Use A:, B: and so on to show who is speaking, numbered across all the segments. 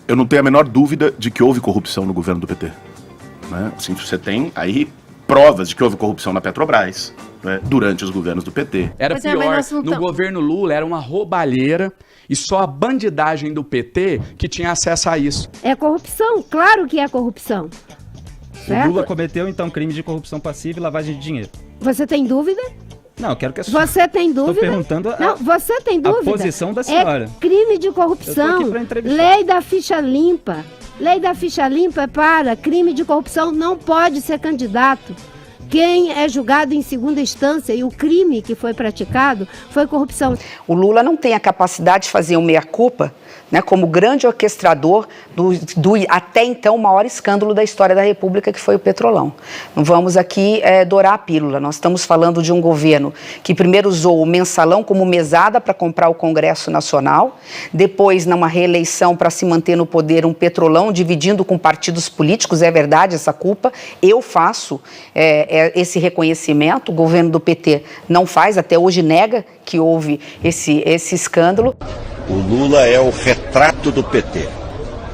A: Eu não tenho a menor dúvida de que houve corrupção no governo do PT. Né? Assim, você tem aí provas de que houve corrupção na Petrobras, né, durante os governos do PT.
B: Era pior, no governo Lula era uma roubalheira e só a bandidagem do PT que tinha acesso a isso.
C: É corrupção, claro que é corrupção.
D: O Lula cometeu, então, crime de corrupção passiva e lavagem de dinheiro.
C: Você tem dúvida?
D: Não, eu quero que a senhora...
C: Você tem dúvida?
D: Estou perguntando
C: Não, você tem dúvida?
D: A posição da senhora.
C: É crime de corrupção.
D: Eu tô aqui pra entrevistar.
C: Lei da ficha limpa. Lei da ficha limpa é para crime de corrupção, não pode ser candidato. Quem é julgado em segunda instância e o crime que foi praticado foi corrupção.
E: O Lula não tem a capacidade de fazer um meia-culpa, né, como grande orquestrador do até então maior escândalo da história da República, que foi o Petrolão. Não vamos aqui dourar a pílula. Nós estamos falando de um governo que primeiro usou o mensalão como mesada para comprar o Congresso Nacional, depois, numa reeleição para se manter no poder, um Petrolão dividindo com partidos políticos. É verdade essa culpa. Eu faço esse reconhecimento. O governo do PT não faz, até hoje nega que houve esse escândalo.
F: O Lula é o retrato do PT,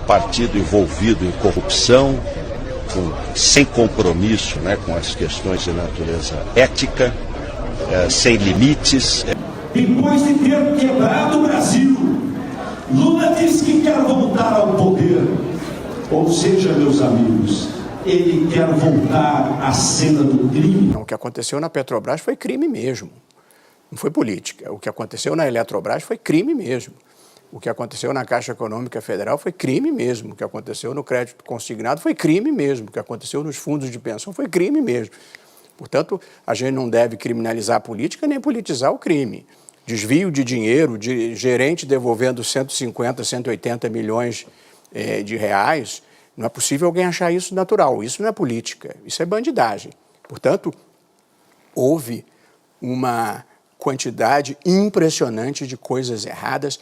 F: partido envolvido em corrupção, sem compromisso, né, com as questões de natureza ética, sem limites.
G: Depois de ter quebrado o Brasil, Lula disse que quer voltar ao poder. Ou seja, meus amigos, ele quer voltar à cena do crime.
H: O que aconteceu na Petrobras foi crime mesmo. Não foi política. O que aconteceu na Eletrobras foi crime mesmo. O que aconteceu na Caixa Econômica Federal foi crime mesmo. O que aconteceu no crédito consignado foi crime mesmo. O que aconteceu nos fundos de pensão foi crime mesmo. Portanto, a gente não deve criminalizar a política nem politizar o crime. Desvio de dinheiro, de gerente devolvendo 150, 180 milhões de reais, não é possível alguém achar isso natural. Isso não é política, isso é bandidagem. Portanto, houve uma quantidade impressionante de coisas erradas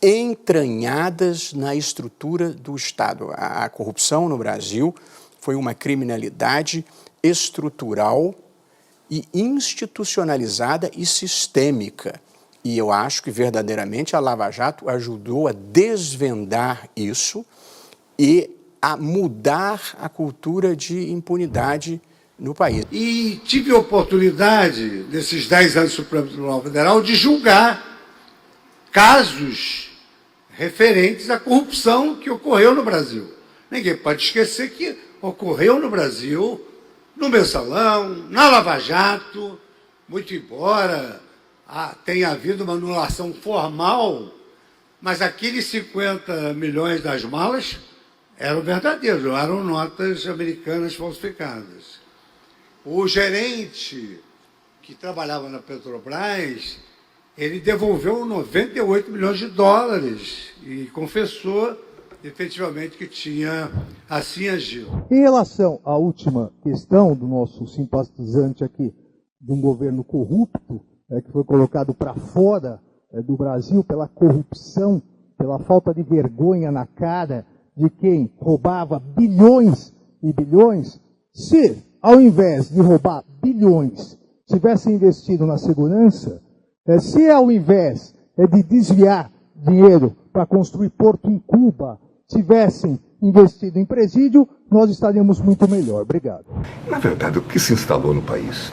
H: entranhadas na estrutura do Estado. A corrupção no Brasil foi uma criminalidade estrutural e institucionalizada e sistêmica. E eu acho que verdadeiramente a Lava Jato ajudou a desvendar isso e a mudar a cultura de impunidade no país.
I: E tive a oportunidade, nesses 10 anos do Supremo Tribunal Federal, de julgar casos referentes à corrupção que ocorreu no Brasil. Ninguém pode esquecer que ocorreu no Brasil, no Mensalão, na Lava Jato, muito embora tenha havido uma anulação formal, mas aqueles 50 milhões das malas eram verdadeiros, não eram notas americanas falsificadas. O gerente que trabalhava na Petrobras, ele devolveu 98 milhões de dólares e confessou efetivamente que tinha assim agido.
J: Em relação à última questão do nosso simpatizante aqui, de um governo corrupto, que foi colocado para fora do Brasil pela corrupção, pela falta de vergonha na cara de quem roubava bilhões e bilhões, se, ao invés de roubar bilhões, tivesse investido na segurança, se ao invés de desviar dinheiro para construir porto em Cuba, tivessem investido em presídio, nós estaríamos muito melhor. Obrigado.
K: Na verdade, o que se instalou no país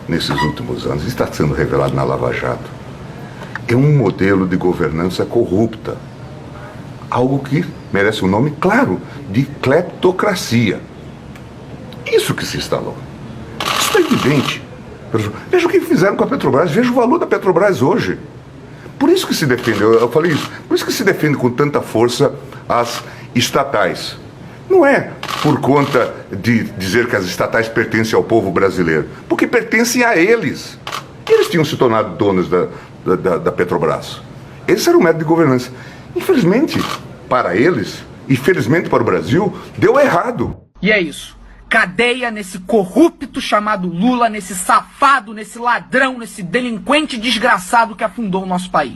K: nesses últimos anos, está sendo revelado na Lava Jato, é um modelo de governança corrupta. Algo que merece um nome claro, de cleptocracia. Isso que se instalou. Isso é evidente. Veja o que fizeram com a Petrobras, veja o valor da Petrobras hoje. Por isso que se defende, eu falei isso, por isso que se defende com tanta força as estatais. Não é por conta de dizer que as estatais pertencem ao povo brasileiro, porque pertencem a eles. Eles tinham se tornado donos da Petrobras. Esse era o método de governança. Infelizmente, para eles, e felizmente para o Brasil, deu errado.
L: E é isso. Cadeia nesse corrupto chamado Lula, nesse safado, nesse ladrão, nesse delinquente desgraçado que afundou o nosso país.